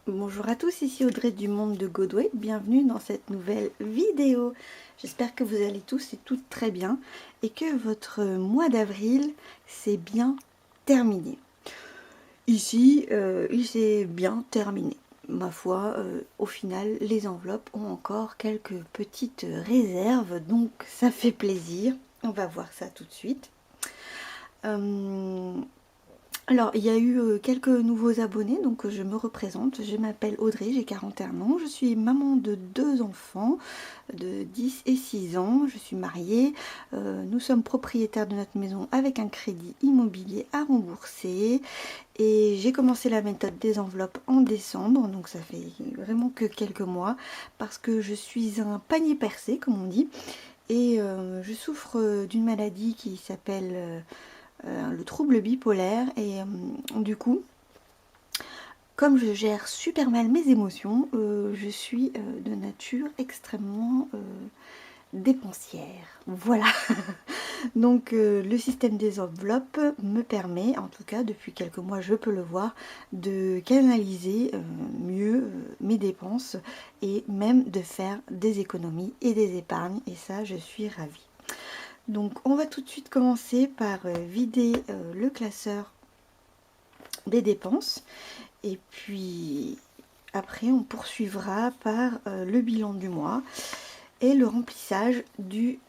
Bonjour à tous, ici Audrey du monde de Godway, bienvenue dans cette nouvelle vidéo. J'espère que vous allez tous et toutes très bien et que votre mois d'avril s'est bien terminé. Ici, il s'est bien terminé. Ma foi, au final, les enveloppes ont encore quelques petites réserves, donc ça fait plaisir. On va voir ça tout de suite. Alors, il y a eu quelques nouveaux abonnés, donc je me représente. Je m'appelle Audrey, j'ai 41 ans. Je suis maman de 2 enfants de 10 et 6 ans. Je suis mariée. Nous sommes propriétaires de notre maison avec un crédit immobilier à rembourser. Et j'ai commencé la méthode des enveloppes en décembre, donc ça fait vraiment que quelques mois, parce que je suis un panier percé, comme on dit. Et je souffre d'une maladie qui s'appelle... le trouble bipolaire et du coup comme je gère super mal mes émotions, je suis de nature extrêmement dépensière, voilà. Donc le système des enveloppes me permet, en tout cas depuis quelques mois je peux le voir, de canaliser mieux mes dépenses et même de faire des économies et des épargnes, et ça je suis ravie. Donc on va tout de suite commencer par vider le classeur des dépenses et puis après on poursuivra par le bilan du mois et le remplissage du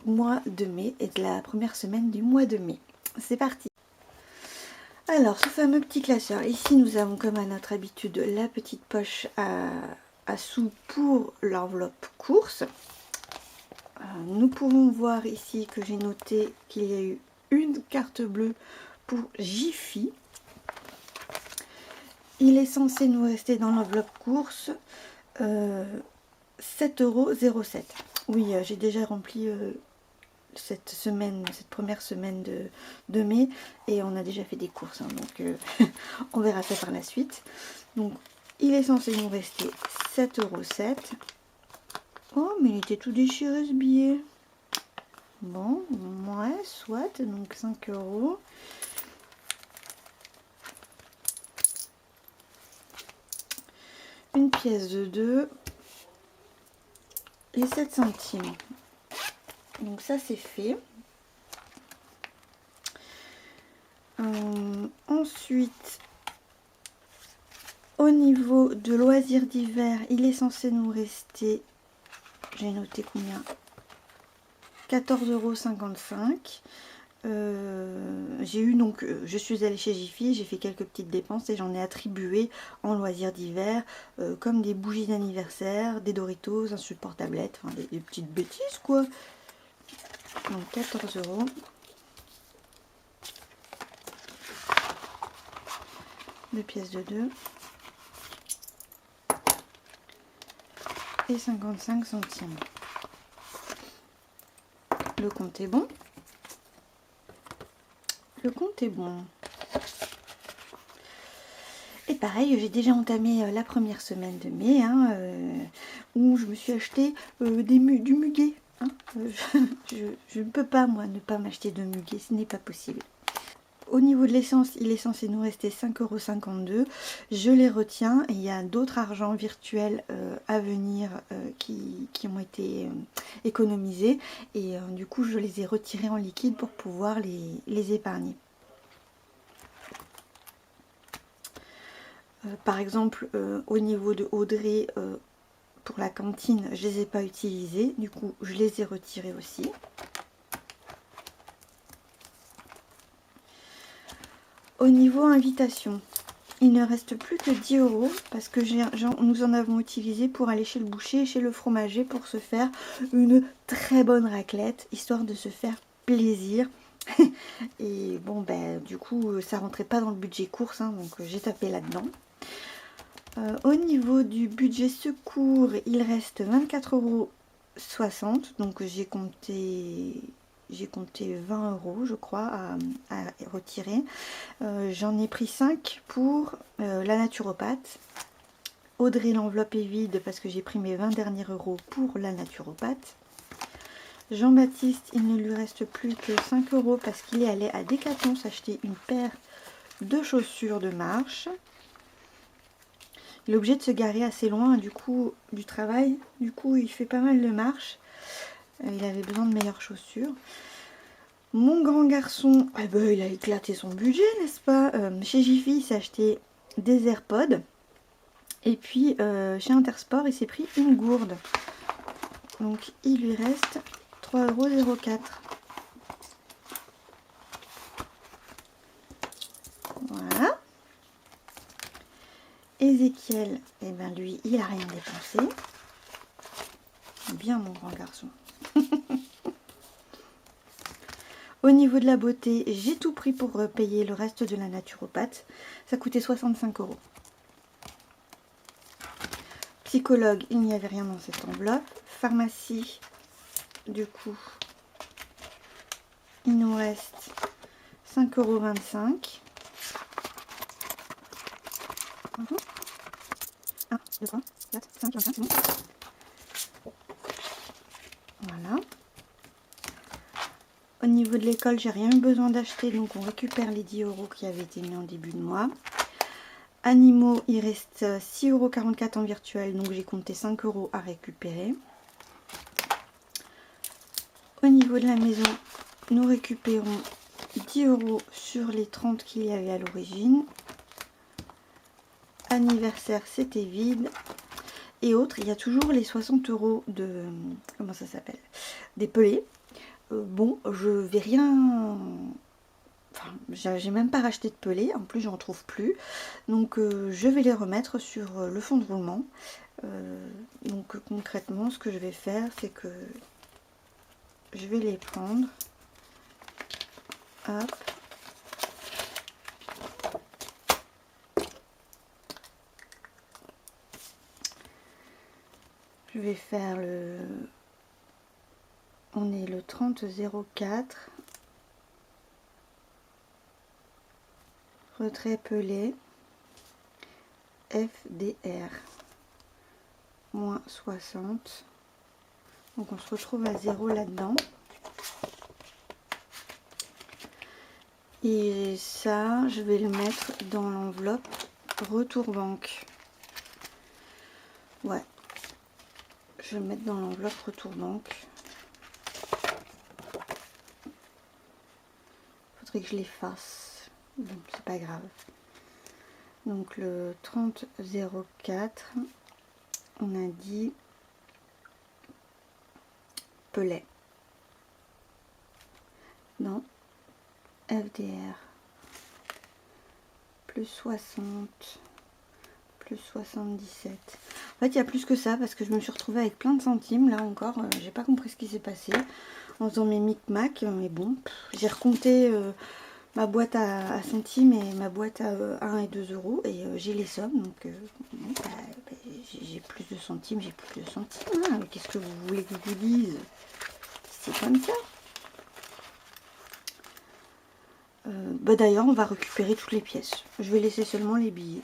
mois de mai et de la première semaine du mois de mai. C'est parti. Alors ce fameux petit classeur, ici nous avons comme à notre habitude la petite poche à sous pour l'enveloppe course. Nous pouvons voir ici que j'ai noté qu'il y a eu une carte bleue pour Jiffy. Il est censé nous rester dans l'enveloppe course 7,07 €. Oui, j'ai déjà rempli cette première semaine de mai et on a déjà fait des courses, hein, donc on verra ça par la suite. Donc il est censé nous rester 7,07 €. Oh, mais il était tout déchiré ce billet. Bon, ouais, soit, donc 5 €. Une pièce de 2 et 7 centimes. Donc ça c'est fait. Ensuite, au niveau de loisirs d'hiver, il est censé nous rester, j'ai noté combien, 14,55 €. J'ai eu donc, je suis allée chez Jiffy, j'ai fait quelques petites dépenses et j'en ai attribué en loisirs d'hiver, comme des bougies d'anniversaire, des Doritos, un support tablette, enfin des petites bêtises quoi. Donc 14 €. Deux pièces de 2 et 55 centimes. Le compte est bon. Le compte est bon. Et pareil, j'ai déjà entamé la première semaine de mai, hein, où je me suis acheté du muguet. Hein. Je ne peux pas, moi, ne pas m'acheter de muguet, ce n'est pas possible. Au niveau de l'essence, il est censé nous rester 5,52 €. Je les retiens. Il y a d'autres argents virtuels à venir qui ont été économisés. Et du coup, je les ai retirés en liquide pour pouvoir les épargner. Par exemple, au niveau de Audrey, pour la cantine, je ne les ai pas utilisés. Du coup, je les ai retirés aussi. Au niveau invitation, il ne reste plus que 10 € parce que nous en avons utilisé pour aller chez le boucher et chez le fromager pour se faire une très bonne raclette, histoire de se faire plaisir. Et bon, ben du coup, ça rentrait pas dans le budget course, hein, donc j'ai tapé là-dedans. Au niveau du budget secours, il reste 24,60 €, donc j'ai compté 20 € je crois à retirer. J'en ai pris 5 pour la naturopathe. Audrey, l'enveloppe est vide parce que j'ai pris mes 20 derniers euros pour la naturopathe. Jean-Baptiste, il ne lui reste plus que 5 € parce qu'il est allé à Decathlon s'acheter une paire 2 chaussures de marche. Il est obligé de se garer assez loin du coup du travail. Du coup, il fait pas mal de marche. Il avait besoin de meilleures chaussures. Mon grand garçon, eh ben, il a éclaté son budget, n'est-ce pas? Chez Jiffy, il s'est acheté des AirPods. Et puis, chez Intersport, il s'est pris une gourde. Donc, il lui reste 3,04 €. Voilà. Ézéchiel, eh ben lui, il a rien dépensé. Bien mon grand garçon. Au niveau de la beauté, j'ai tout pris pour payer le reste de la naturopathe. Ça coûtait 65 €. Psychologue, il n'y avait rien dans cette enveloppe. Pharmacie, du coup, il nous reste 5,25 €. 1, 2, 3, 4, 5, 25, c'est bon. Voilà. Au niveau de l'école, j'ai rien eu besoin d'acheter, donc on récupère les 10 € qui avaient été mis en début de mois. Animaux, il reste 6,44 € en virtuel, donc j'ai compté 5 € à récupérer. Au niveau de la maison, nous récupérons 10 € sur les 30 qu'il y avait à l'origine. Anniversaire, c'était vide. Et autres, il y a toujours les 60 € de... comment ça s'appelle? Des pelés. Bon, je vais rien... Enfin, j'ai même pas racheté de pelés, en plus j'en trouve plus. Donc je vais les remettre sur le fond de roulement. Donc concrètement, ce que je vais faire, c'est que je vais les prendre. Hop. Je vais faire le... On est le 30-04. Retrait pelé. FDR. Moins 60. Donc on se retrouve à 0 là-dedans. Et ça, je vais le mettre dans l'enveloppe retour banque. Ouais. Je vais le mettre dans l'enveloppe retour banque. Faudrait que je l'efface. Bon, c'est pas grave. Donc le 30-04, on a dit Pelé. Non. FDR. Plus 60. Plus 77. En fait, il y a plus que ça parce que je me suis retrouvée avec plein de centimes. Là encore, j'ai pas compris ce qui s'est passé en faisant mes micmacs. Mais bon, j'ai recompté ma boîte à centimes et ma boîte à 1 et 2 € et j'ai les sommes. Donc, bon, j'ai plus de centimes, j'ai plus de centimes. Hein. Qu'est-ce que vous voulez que je vous dise? C'est comme ça. Bah d'ailleurs, on va récupérer toutes les pièces. Je vais laisser seulement les billets.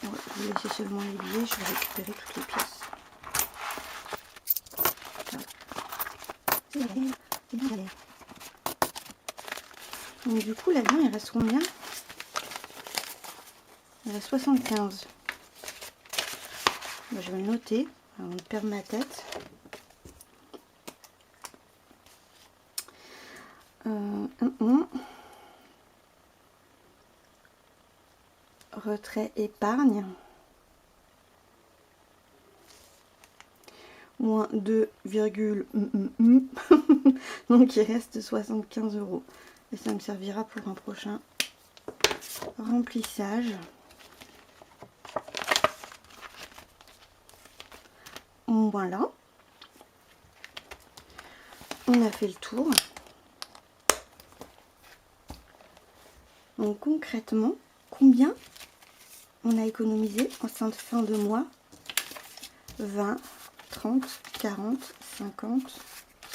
Ouais, je vais laisser seulement les billets, je vais récupérer toutes les pièces. C'est bien galère. Donc du coup, là-dedans, il reste combien? Il reste 75. Bah, je vais le noter, avant de perdre ma tête. Retrait épargne. Moins 2, donc il reste 75 €. Et ça me servira pour un prochain remplissage. Voilà. On a fait le tour. Donc concrètement, combien on a économisé en fin de mois? 20, 30, 40, 50,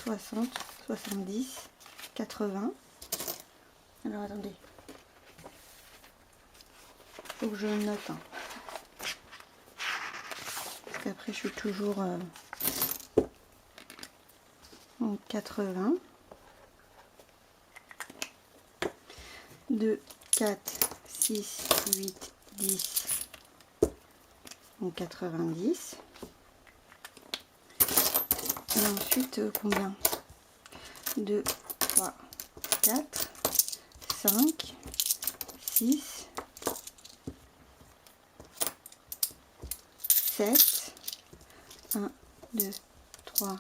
60, 70, 80. Alors attendez. Faut que je le note. Hein. Parce qu'après je suis toujours en 80. 2, 4, 6, 8, 10. Donc 90. Et ensuite, combien? 2, 3, 4, 5, 6, 7, 1, 2, 3,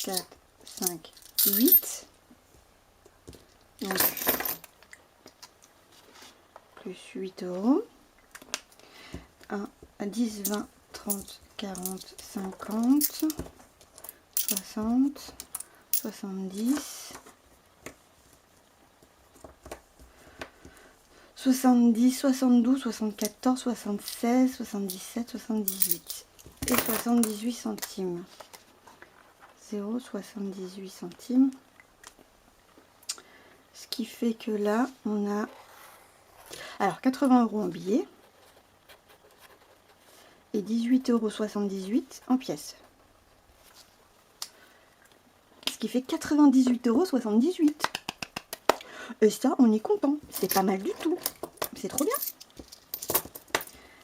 4, 5, 8. Donc, plus 8 euros. 1, 10, 20, 30, 40, 50, 60, 70, 70, 72, 74, 76, 77, 78 et 78 centimes. 0,78 centimes. Ce qui fait que là, on a alors 80 euros en billets et 18,78 € en pièces. Ce qui fait 98,78 €. Et ça, on est content. C'est pas mal du tout. C'est trop bien.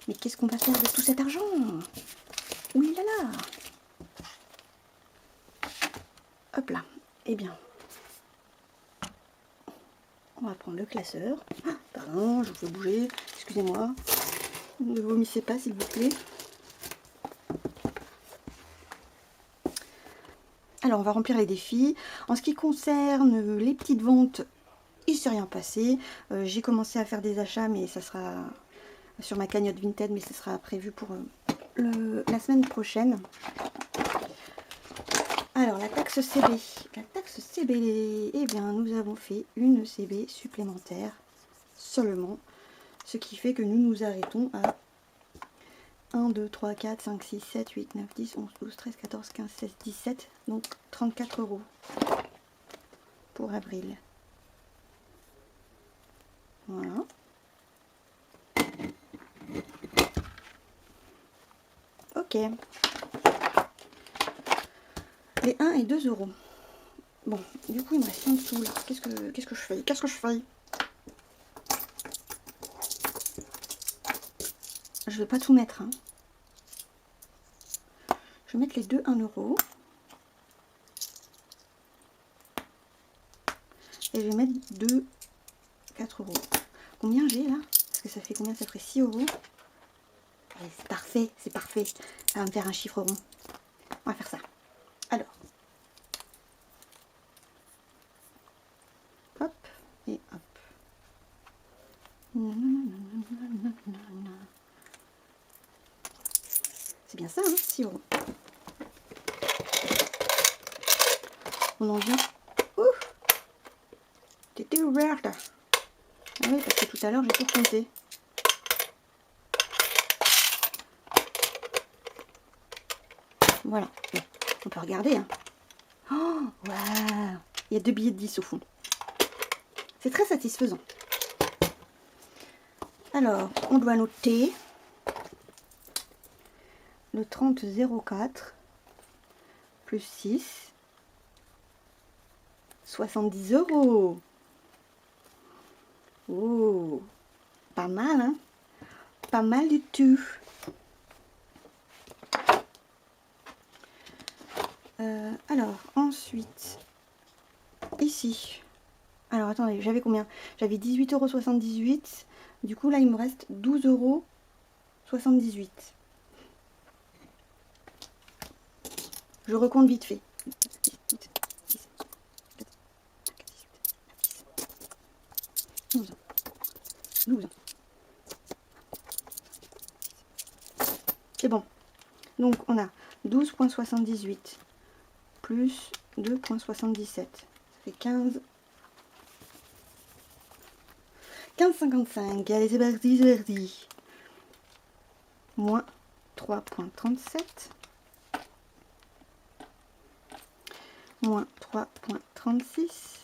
Mais qu'est-ce qu'on va faire de tout cet argent? Oui là là. Hop là. Eh bien, on va prendre le classeur. Ah, pardon, je vous fais bouger. Excusez-moi. Ne vomissez pas, s'il vous plaît. Alors, on va remplir les défis. En ce qui concerne les petites ventes, il ne s'est rien passé. J'ai commencé à faire des achats, mais ça sera sur ma cagnotte Vinted, mais ce sera prévu pour la semaine prochaine. Alors, la taxe CB. La taxe CB, eh bien, nous avons fait une CB supplémentaire seulement. Ce qui fait que nous nous arrêtons à 1, 2, 3, 4, 5, 6, 7, 8, 9, 10, 11, 12, 13, 14, 15, 16, 17. Donc 34 € pour avril. Voilà. Ok. Les 1 et 2 €. Bon, du coup, il me reste un dessous là. Qu'est-ce que je fais? Qu'est-ce que je fais? Je vais pas tout mettre, hein. Je vais mettre les deux 1 €. Et je vais mettre 2, 4 €. Combien j'ai là? Parce que ça fait combien? Ça ferait 6 €. C'est parfait, c'est parfait. Ça va me faire un chiffre rond. On va faire ça. Alors. Hop et hop. C'est bien ça, hein, 6 €. On en vient. Ouf! T'étais ouverte. Ah oui, parce que tout à l'heure, j'ai tout compté. Voilà. On peut regarder. Hein. Oh, waouh! Il y a 2 billets de 10 au fond. C'est très satisfaisant. Alors, on doit noter le 30,04 plus 6, 70 €. Oh, pas mal, hein? Pas mal du tout. Alors, ensuite, ici. Alors, attendez, j'avais combien? J'avais 18,78 €. Du coup, là, il me reste 12,78 €. Je recompte vite fait. 12. C'est bon. Donc, on a 12,78 plus 2,77. Ça fait 15. 15,55. Allez, c'est parti, c'est parti. Moins 3,37. Moins 3,36.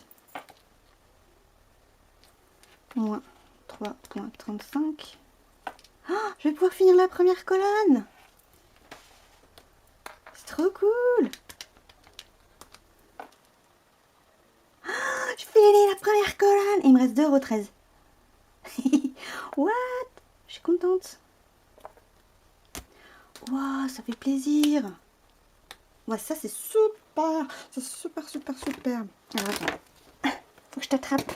Moins 3,35. Oh, je vais pouvoir finir la première colonne. C'est trop cool. Oh, je finis la première colonne. et il me reste 2,13 €. What? Je suis contente. Waouh, ça fait plaisir. Ouais, ça c'est super. C'est super, super, super. Alors attends. Faut que je t'attrape.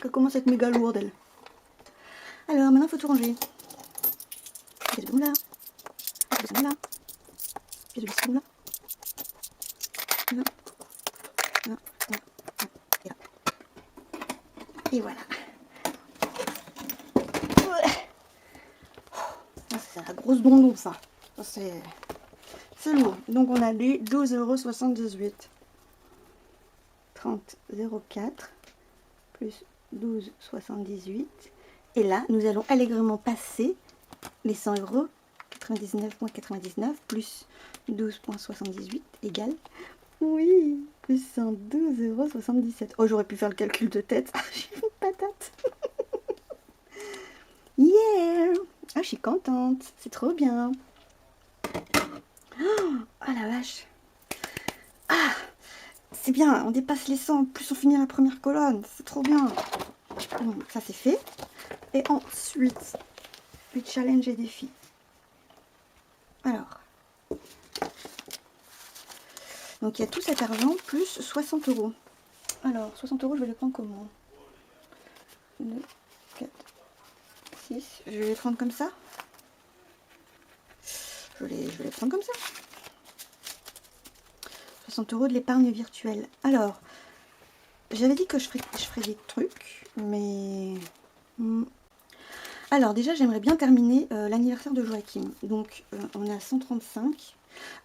Elle commence à être méga lourde, elle. Alors, maintenant, il faut tout ranger. J'ai de là. J'ai de là. J'ai de là. Là. Là. Là. Et là. Et voilà. C'est la grosse bonbon, ça. C'est lourd. Donc, on a les 12,78 €. 30,04 plus 12,78. Et là, nous allons allègrement passer les 100 €. 99,99 plus 12,78 égale, oui, plus 112,77 €. Oh, j'aurais pu faire le calcul de tête. Je suis une patate. Yeah. Ah, je suis contente. C'est trop bien. Oh la vache. Ah, c'est bien. On dépasse les 100. Plus on finit la première colonne. C'est trop bien. Bon, ça c'est fait. Et ensuite, le challenge et défi. Alors, donc il y a tout cet argent plus 60 €. Alors, 60 €, je vais les prendre comment? 2, 4, 6. Je vais les prendre comme ça. Je vais les prendre comme ça. 60 € de l'épargne virtuelle. Alors, j'avais dit que je ferais des trucs, mais... Alors déjà, j'aimerais bien terminer l'anniversaire de Joachim. Donc, on est à 135.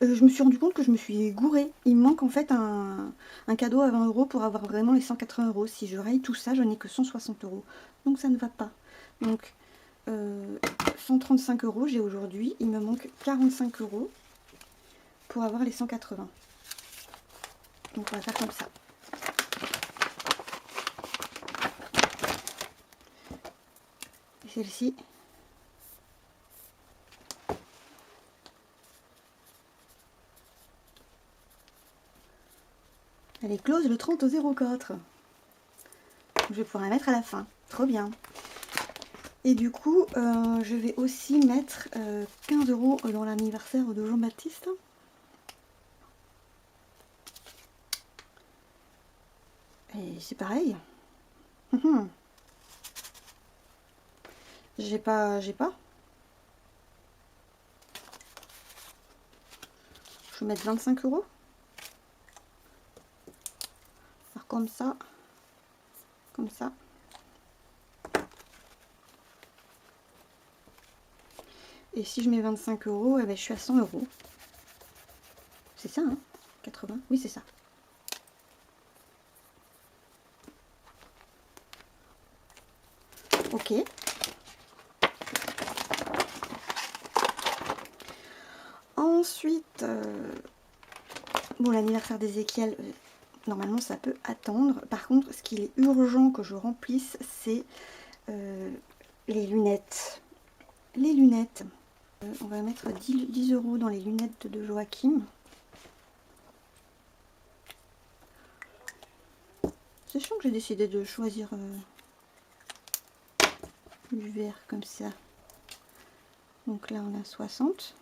Je me suis rendu compte que je me suis gourée. Il me manque en fait un cadeau à 20 € pour avoir vraiment les 180 €. Si je raye tout ça, je n'ai que 160 €. Donc ça ne va pas. Donc 135 € j'ai aujourd'hui. Il me manque 45 € pour avoir les 180. Donc on va faire comme ça. Celle-ci. Elle est close le 30/04. Je vais pouvoir la mettre à la fin. Trop bien. Et du coup, je vais aussi mettre 15 € dans l'anniversaire de Jean-Baptiste. Et c'est pareil. J'ai pas. Je vais mettre 25 €. Alors comme ça. Comme ça. Et si je mets 25 €, eh ben, je suis à 100 €. C'est ça, hein? 80? Oui, c'est ça. Ok. Ensuite, bon, l'anniversaire d'Ézéchiel, normalement ça peut attendre. Par contre, ce qu'il est urgent que je remplisse, c'est les lunettes. Les lunettes. On va mettre 10 € dans les lunettes de Joachim. C'est chiant que j'ai décidé de choisir du vert comme ça. Donc là on a 60.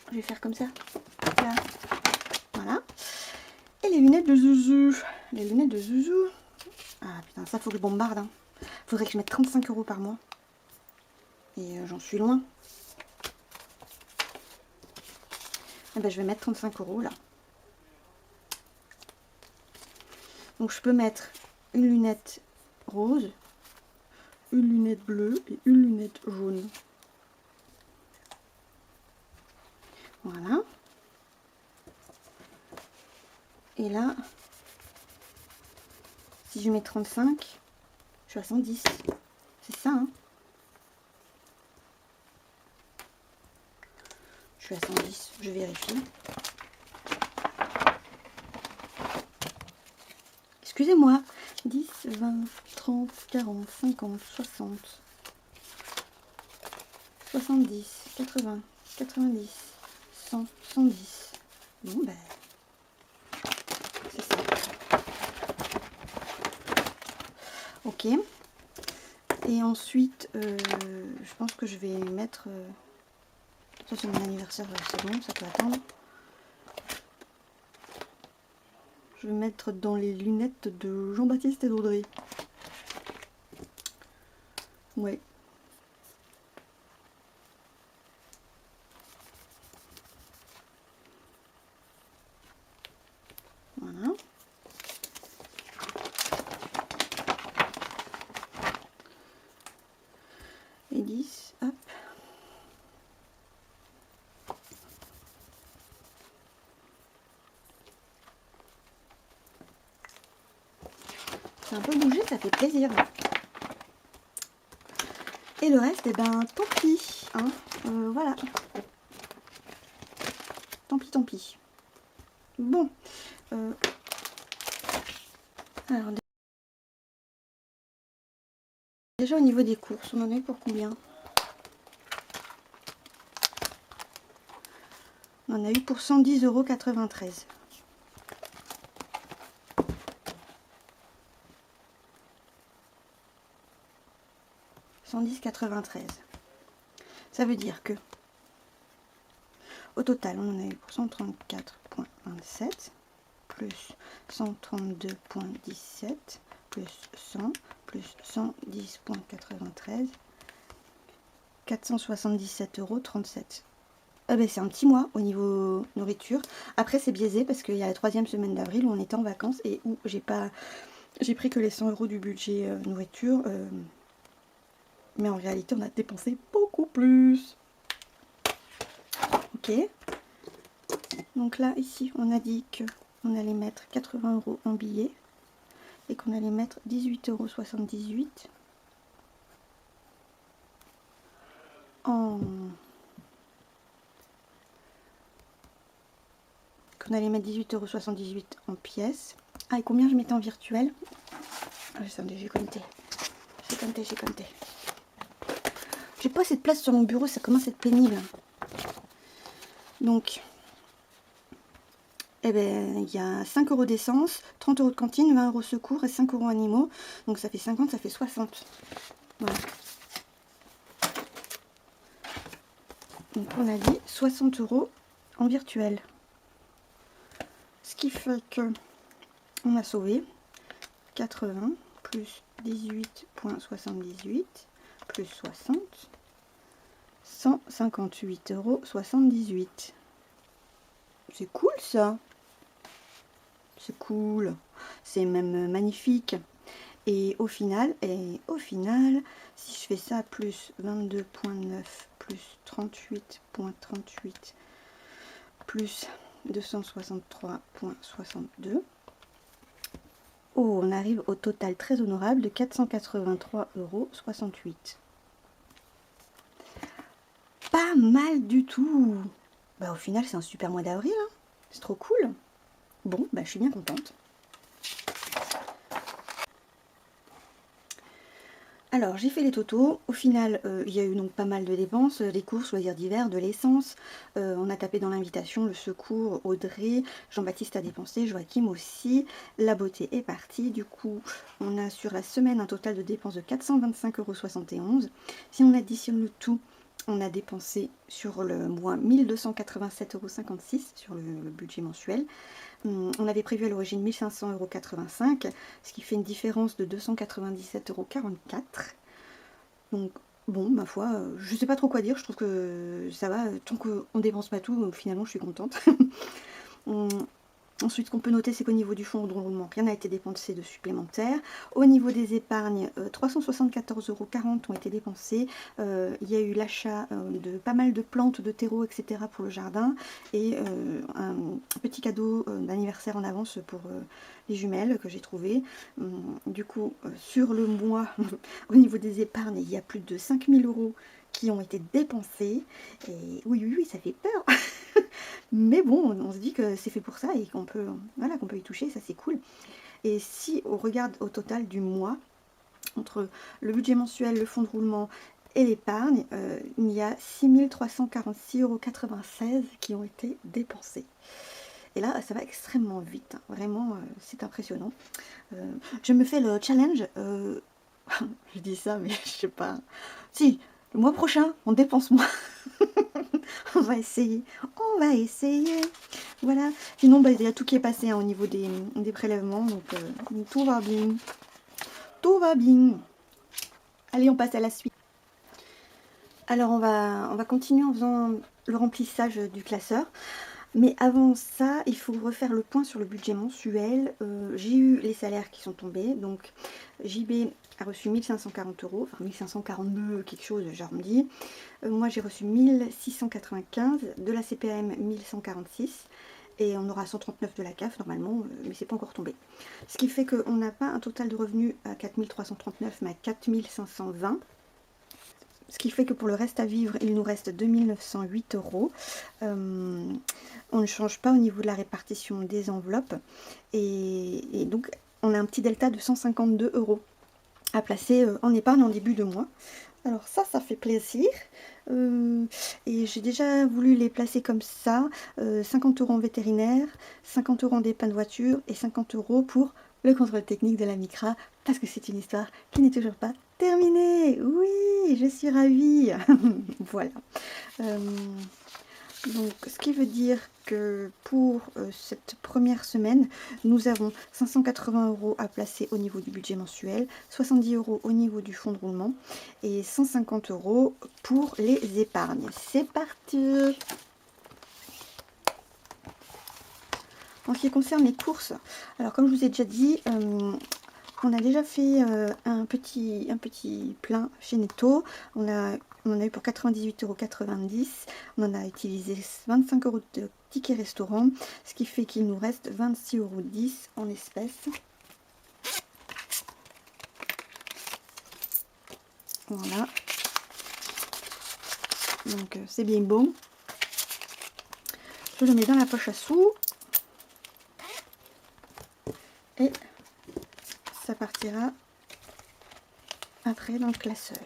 Je vais faire comme ça. Là. Voilà. Et les lunettes de Zouzou. Les lunettes de Zouzou. Ah putain, ça faut que je bombarde. Hein. Faudrait que je mette 35 € par mois. Et j'en suis loin. Eh ben, je vais mettre 35 € là. Donc je peux mettre une lunette rose, une lunette bleue et une lunette jaune. Voilà. Et là, si je mets 35, je suis à 110. C'est ça, hein? Je suis à 110, je vérifie. Excusez-moi. 10, 20, 30, 40, 50, 60, 70, 80, 90, 100, 110. Bon ben, c'est ça. Ok. Et ensuite, je pense que je vais mettre... ça c'est mon anniversaire, c'est bon, ça peut attendre. Je vais mettre dans les lunettes de Jean-Baptiste et d'Audrey. Ouais. Voilà. Et 10, hop. C'est un peu bougé, ça fait plaisir. Et le reste, eh ben, tant pis. Hein. Voilà. Tant pis, tant pis. Bon. Alors, déjà au niveau des courses, on en a eu pour combien? On en a eu pour 110,93 €. Ça veut dire que au total on en a eu pour 134,27 plus 132,17 plus 100 plus 110,93 477,37 €. Ah ben c'est un petit mois au niveau nourriture. Après c'est biaisé parce qu'il y a la 3e semaine d'avril où on était en vacances et où j'ai pris que les 100 € du budget nourriture. Mais en réalité, on a dépensé beaucoup plus. Ok. Donc là, ici, on a dit qu'on allait mettre 80 € en billets et qu'on allait mettre 18,78 € en... qu'on allait mettre 18,78 € en pièces. Ah, et combien je mettais en virtuel? Ah, j'ai compté. J'ai pas assez de place sur mon bureau, ça commence à être pénible. Donc, eh ben, il y a 5 € d'essence, 30 € de cantine, 20 € secours et 5 € animaux. Donc ça fait 50, ça fait 60. Voilà. Donc on a dit 60 € en virtuel. Ce qui fait que on a sauvé 80 plus 18,78 plus 60, 158,78 €. C'est cool ça. C'est cool. C'est même magnifique. Et au final, si je fais ça plus 22,9 plus 38,38 plus 263,62, oh, on arrive au total très honorable de 483,68 €. Pas mal du tout. Bah au final c'est un super mois d'avril, hein. C'est trop cool. Bon, bah je suis bien contente. Alors j'ai fait les totaux, au final il y a eu donc pas mal de dépenses, les courses, loisirs d'hiver, de l'essence, on a tapé dans l'invitation, le secours, Audrey, Jean-Baptiste a dépensé, Joachim aussi, la beauté est partie, du coup on a sur la semaine un total de dépenses de 425,71 €. Si on additionne le tout, on a dépensé sur le mois 1287,56 € sur le budget mensuel. On avait prévu à l'origine 1500,85 €, ce qui fait une différence de 297,44 €. Donc bon, ma foi, je sais pas trop quoi dire, je trouve que ça va, tant qu'on ne dépense pas tout, finalement je suis contente. Ensuite, ce qu'on peut noter, c'est qu'au niveau du fonds de roulement, rien n'a été dépensé de supplémentaire. Au niveau des épargnes, 374,40 € ont été dépensés. Il y a eu l'achat de pas mal de plantes, de terreau, etc. pour le jardin. Et un petit cadeau d'anniversaire en avance pour les jumelles que j'ai trouvé. Du coup, sur le mois, au niveau des épargnes, il y a plus de 5000 € qui ont été dépensés. Et oui, ça fait peur. Mais bon, on se dit que c'est fait pour ça et qu'on peut y toucher, ça c'est cool. Et si on regarde au total du mois, entre le budget mensuel, le fonds de roulement et l'épargne, il y a 6 346,96 € qui ont été dépensés. Et là, ça va extrêmement vite, hein. Vraiment, c'est impressionnant. Je me fais le challenge, je dis ça, mais je sais pas. Si, le mois prochain, on dépense moins. On va essayer, on va essayer. Voilà. Sinon, bah, il y a tout qui est passé, hein, au niveau des prélèvements, donc tout va bien. Tout va bien. Allez, on passe à la suite. Alors, on va continuer en faisant le remplissage du classeur. Mais avant ça, il faut refaire le point sur le budget mensuel. J'ai eu les salaires qui sont tombés. Donc, JB a reçu 1540 €, enfin 1542 quelque chose, j'arrondis. Moi, j'ai reçu 1695, de la CPAM 1146. Et on aura 139 de la CAF normalement, mais c'est pas encore tombé. Ce qui fait qu'on n'a pas un total de revenus à 4339, mais à 4520. Ce qui fait que pour le reste à vivre, il nous reste 2908 €. On ne change pas au niveau de la répartition des enveloppes. Et donc, on a un petit delta de 152 € à placer en épargne en début de mois. Alors ça fait plaisir. Et j'ai déjà voulu les placer comme ça. 50 € en vétérinaire, 50 € en dépanne voiture et 50 € pour le contrôle technique de la Micra, parce que c'est une histoire qui n'est toujours pas terminée. Oui, je suis ravie. Voilà. Donc, ce qui veut dire que pour cette première semaine, nous avons 580 € à placer au niveau du budget mensuel, 70 € au niveau du fonds de roulement et 150 € pour les épargnes. C'est parti! En ce qui concerne les courses, alors comme je vous ai déjà dit, on a déjà fait un petit plein chez Netto. On en a eu pour 98,90 €. On en a utilisé 25 € de tickets restaurant, ce qui fait qu'il nous reste 26,10 € en espèces. Voilà. Donc c'est bien bon. Je le mets dans la poche à sous. Et ça partira après dans le classeur.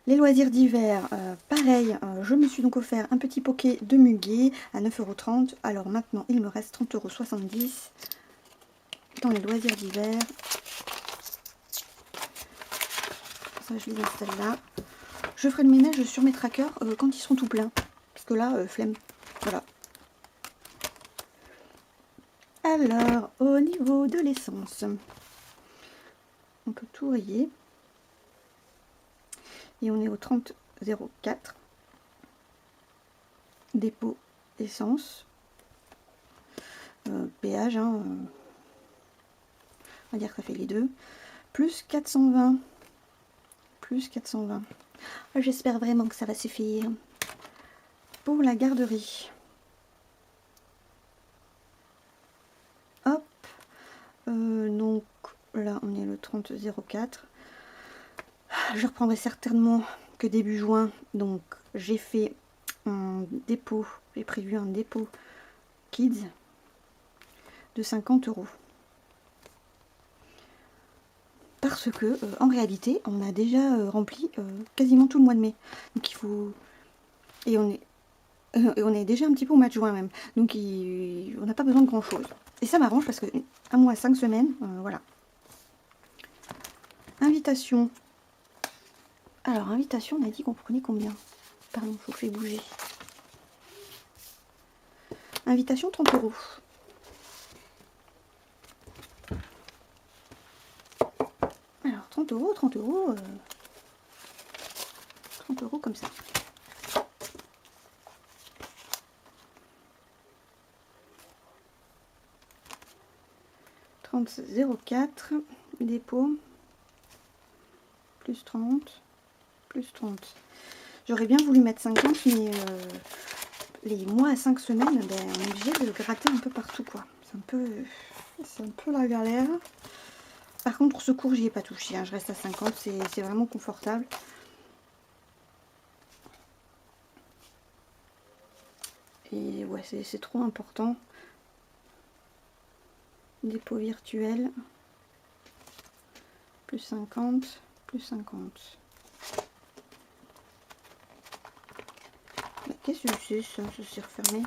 Les loisirs d'hiver, pareil, je me suis donc offert un petit poké de muguet à 9,30 €. Alors maintenant, il me reste 30,70 € dans les loisirs d'hiver. Ça, je les installe là. Je ferai le ménage sur mes trackers quand ils seront tout pleins. Parce que là, flemme. Voilà. Alors, au niveau de l'essence, on peut tout rayer. Et on est au 30,04. Dépôt essence. Péage, hein, on va dire que ça fait les deux. Plus 420. Plus 420. J'espère vraiment que ça va suffire. Pour la garderie. Hop. Donc là, on est le 30,04. Je reprendrai certainement que début juin. Donc j'ai fait un dépôt. J'ai prévu un dépôt Kids de 50 €. Parce que en réalité, on a déjà rempli quasiment tout le mois de mai. Donc il faut... Et on est déjà un petit peu au mois de juin même. Donc on n'a pas besoin de grand chose. Et ça m'arrange parce que un mois, 5 semaines, voilà. Invitation. Alors, invitation, on a dit qu'on prenait combien? Pardon, faut que je fais bouger. Invitation, 30 €. Alors, 30 €, 30 €, 30 € comme ça. « 30,04 €, dépôt, plus 30, plus 30. J'aurais bien voulu mettre 50, mais les mois à 5 semaines, ben, on est obligé de gratter un peu partout, quoi. C'est un peu la galère. Par contre, ce cours, j'y ai pas touché, hein. Je reste à 50, c'est vraiment confortable. Et ouais, c'est trop important. dépôt virtuel, plus 50, plus 50. Qu'est-ce que c'est ça? Ça s'est refermé.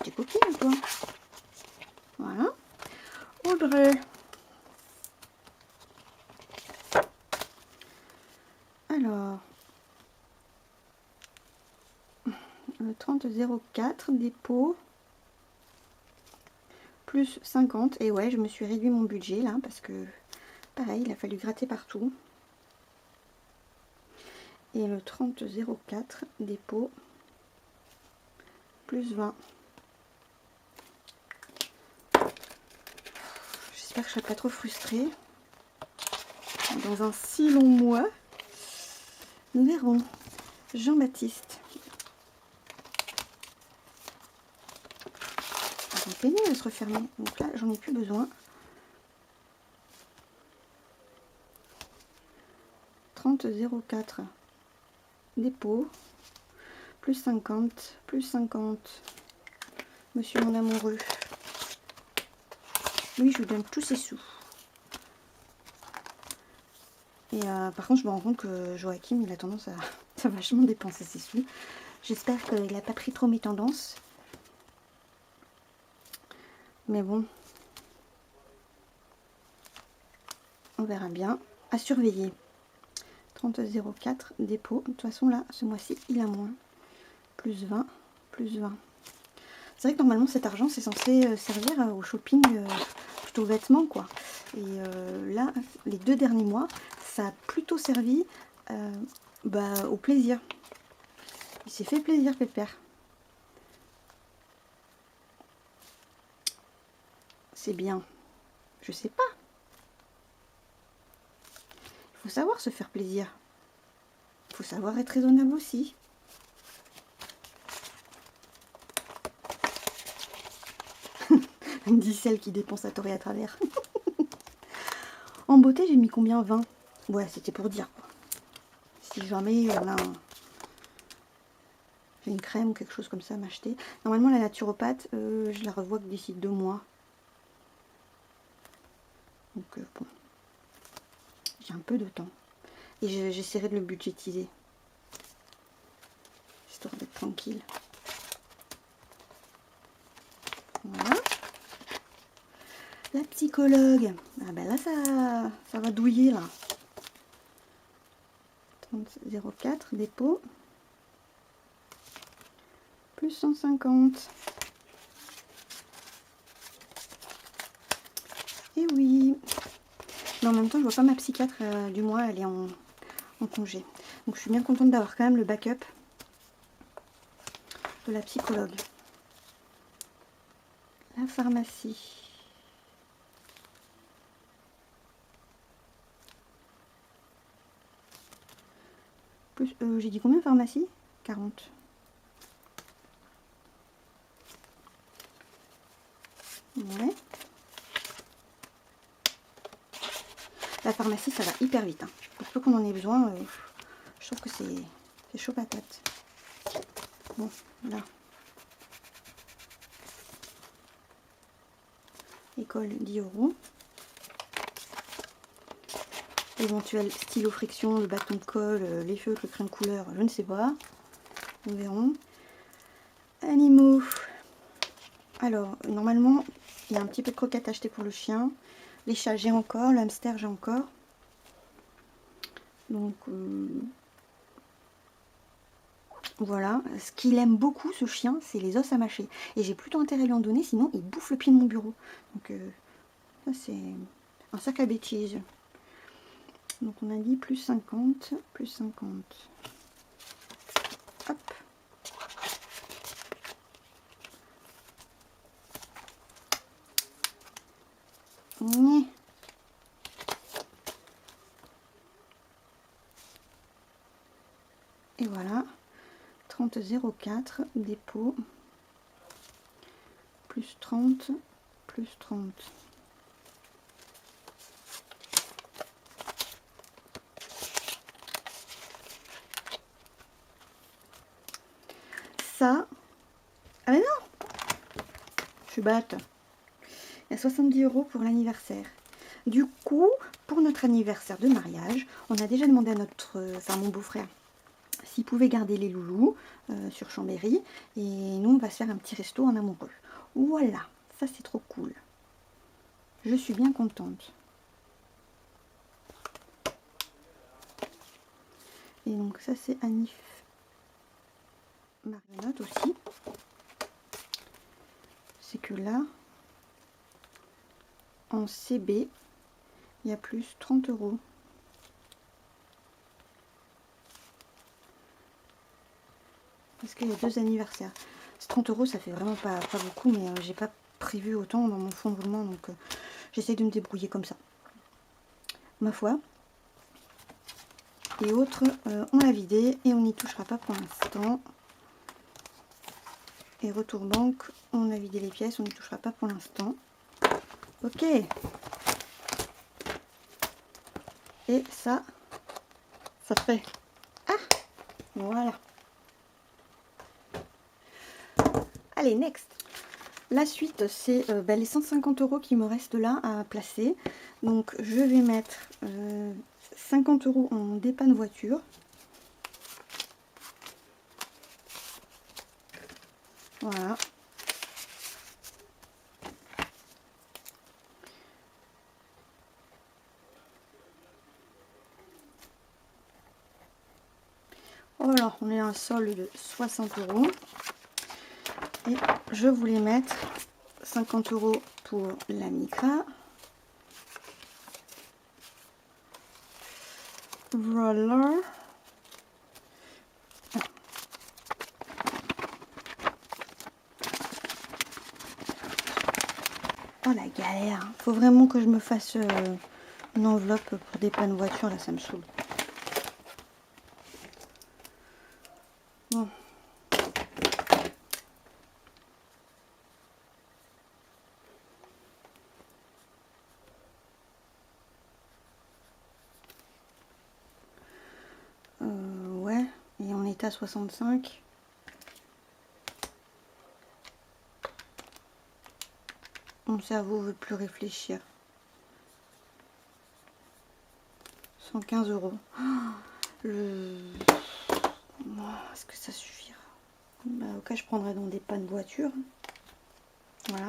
T'es coquine toi. Voilà. Audrey. Alors, le 30,04 dépôt, plus 50. Et ouais, je me suis réduit mon budget là parce que pareil, il a fallu gratter partout. Et le 30,04 dépôt, plus 20. J'espère que je ne serai pas trop frustrée. Dans un si long mois, nous verrons. Jean-Baptiste. Ils ont peiné à se refermer. Donc là, j'en ai plus besoin. 30,04 dépôt, plus 50, plus 50. Monsieur mon amoureux. Oui, je vous donne tous ces sous. Et par contre, je me rends compte que Joachim, il a tendance à vachement dépenser ses sous. J'espère qu'il n'a pas pris trop mes tendances. Mais bon, on verra bien. À surveiller. 30,04 dépôt. De toute façon, là, ce mois-ci, il a moins. Plus 20, plus 20. C'est vrai que normalement, cet argent, c'est censé servir au shopping, plutôt vêtements, quoi. Et là, les 2 derniers mois, ça a plutôt servi au plaisir. Il s'est fait plaisir, Pépère. C'est bien. Je sais pas. Il faut savoir se faire plaisir. Il faut savoir être raisonnable aussi. Me dit celle qui dépense à tort et à travers. En beauté, j'ai mis combien? 20. Ouais, c'était pour dire, quoi. Si jamais on a une crème ou quelque chose comme ça à m'acheter. Normalement, la naturopathe, je la revois que d'ici 2 mois. Donc, bon. J'ai un peu de temps. Et j'essaierai de le budgétiser. Histoire d'être tranquille. Voilà. La psychologue. Ah ben là, ça va douiller, là. 30,04 dépôt. Plus 150. Et oui. Mais en même temps, je vois pas ma psychiatre du mois, elle est en congé. Donc je suis bien contente d'avoir quand même le backup de la psychologue. La pharmacie. Plus, j'ai dit combien pharmacie? 40. Ouais. La pharmacie, ça va hyper vite. Hein. Pour peu qu'on en ait besoin, je trouve que c'est chaud patate. Bon, là. École 10 €. Éventuel stylo friction, le bâton de colle, les feutres, le crème couleur, je ne sais pas. Nous verrons. Animaux. Alors, normalement, il y a un petit peu de croquettes achetées pour le chien. Les chats, j'ai encore. Le hamster, j'ai encore. Donc, voilà. Ce qu'il aime beaucoup, ce chien, c'est les os à mâcher. Et j'ai plutôt intérêt à lui en donner, sinon il bouffe le pied de mon bureau. Donc, ça, c'est un sac à bêtises. Donc, on a dit plus 50, plus 50. Hop. Et voilà, 30,04 dépôt, plus 30, plus 30. Ça, ah mais non, suis bête. Il y a 70 € pour l'anniversaire. Du coup, pour notre anniversaire de mariage, on a déjà demandé à mon beau-frère s'il pouvait garder les loulous sur Chambéry. Et nous, on va se faire un petit resto en amoureux. Voilà, ça c'est trop cool. Je suis bien contente. Et donc ça c'est Anif Marionneute aussi. C'est que là, en CB, il y a plus 30 €. Parce qu'il y a 2 anniversaires. C'est 30 €, ça fait vraiment pas beaucoup, mais j'ai pas prévu autant dans mon fond de roulement, donc j'essaie de me débrouiller comme ça. Ma foi. Et autres, on l'a vidé et on n'y touchera pas pour l'instant. Et retour banque, on a vidé les pièces, on n'y touchera pas pour l'instant. Ok. Et ça fait. Ah, voilà. Allez, next. La suite, c'est les 150 € qui me restent là à placer. Donc, je vais mettre 50 € en dépanne voiture. Voilà. Voilà, on est à un solde de 60 €. Et je voulais mettre 50 € pour la Micra. Voilà. Oh la galère. Faut vraiment que je me fasse une enveloppe pour des pannes voiture, là ça me saoule. Bon. Ouais, et on est à 65. Mon cerveau veut plus réfléchir. 115 €. Est-ce que ça suffira? Au cas, je prendrai dans des pannes voiture. Voilà.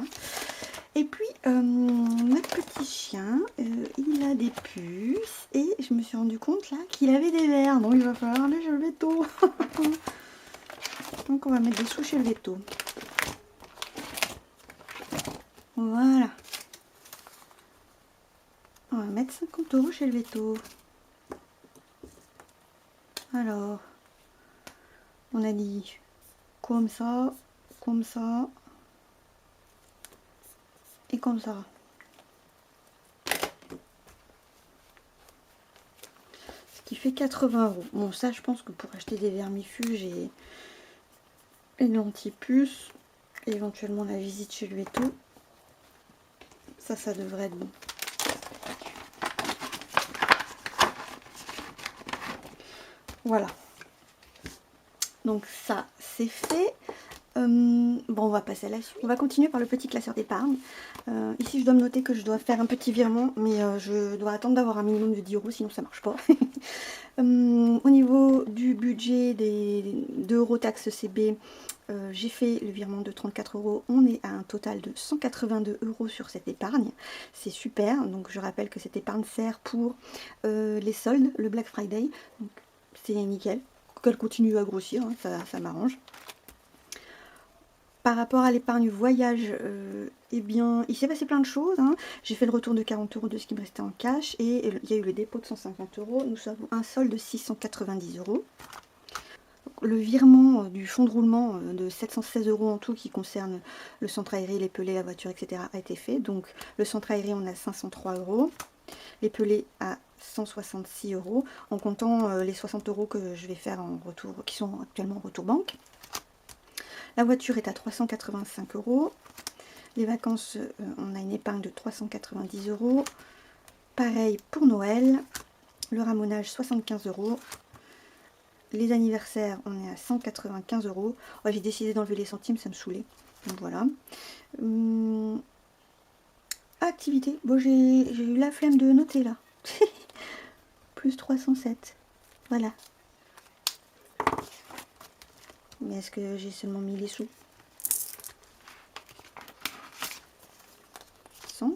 Et puis, notre petit chien, il a des puces. Et je me suis rendu compte là qu'il avait des vers. Donc, il va falloir aller chez le veto. Donc, on va mettre des sous chez le veto. Voilà. On va mettre 50 € chez le veto. Alors, on a dit comme ça et comme ça. Ce qui fait 80 €. Bon, ça, je pense que pour acheter des vermifuges et une anti-puce, et éventuellement la visite chez le veto, ça devrait être bon. Voilà. Donc ça, c'est fait. Bon, on va passer à la suite. On va continuer par le petit classeur d'épargne. Ici, je dois me noter que je dois faire un petit virement, mais je dois attendre d'avoir un minimum de 10 €, sinon ça marche pas. Au niveau du budget des 2 € taxe CB, j'ai fait le virement de 34 €. On est à un total de 182 € sur cette épargne. C'est super. Donc, je rappelle que cette épargne sert pour les soldes, le Black Friday. Donc, c'est nickel. Qu'elle continue à grossir, hein, ça m'arrange. Par rapport à l'épargne voyage, eh bien, il s'est passé plein de choses. Hein. J'ai fait le retour de 40 € de ce qui me restait en cash et il y a eu le dépôt de 150 €. Nous avons un solde de 690 €. Le virement du fonds de roulement de 716 € en tout qui concerne le centre aéré, les pelés, la voiture, etc. a été fait. Donc le centre aéré, on a 503 €. Les pelés à 166 € en comptant les 60 € que je vais faire en retour, qui sont actuellement en retour banque. La voiture est à 385 €. Les vacances, on a une épargne de 390 €. Pareil pour Noël. Le ramonage, 75 €. Les anniversaires, on est à 195 €. Ouais, j'ai décidé d'enlever les centimes, ça me saoulait. Donc voilà. Activité. Bon, j'ai eu la flemme de noter là. Plus 307. Voilà. Mais est-ce que j'ai seulement mis les sous? 100. Va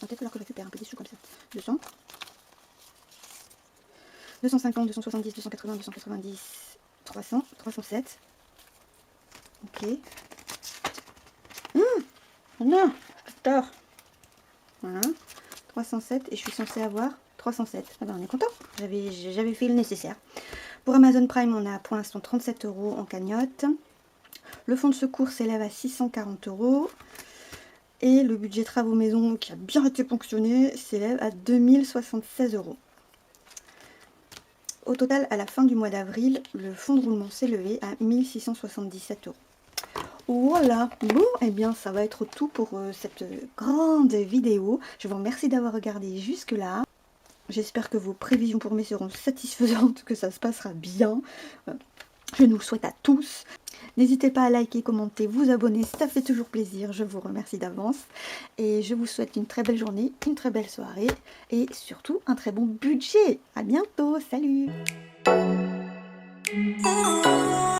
peut-être falloir que je récupère un peu des sous comme ça. 200. 250, 270, 280, 290, 300, 307. Ok. Oh non, tard. Voilà. 307 et je suis censée avoir 307. Ah ben on est content. J'avais fait le nécessaire. Pour Amazon Prime, on a pour l'instant 37 € en cagnotte. Le fonds de secours s'élève à 640 €. Et le budget travaux maison qui a bien été ponctionné s'élève à 2076 €. Au total, à la fin du mois d'avril, le fonds de roulement s'est levé à 1677 €. Voilà, bon, et bien ça va être tout pour cette grande vidéo. Je vous remercie d'avoir regardé jusque là. J'espère que vos prévisions pour mai seront satisfaisantes, que ça se passera bien. Je nous le souhaite à tous. N'hésitez pas à liker, commenter, vous abonner, ça fait toujours plaisir. Je vous remercie d'avance. Et je vous souhaite une très belle journée, une très belle soirée et surtout un très bon budget. À bientôt, salut!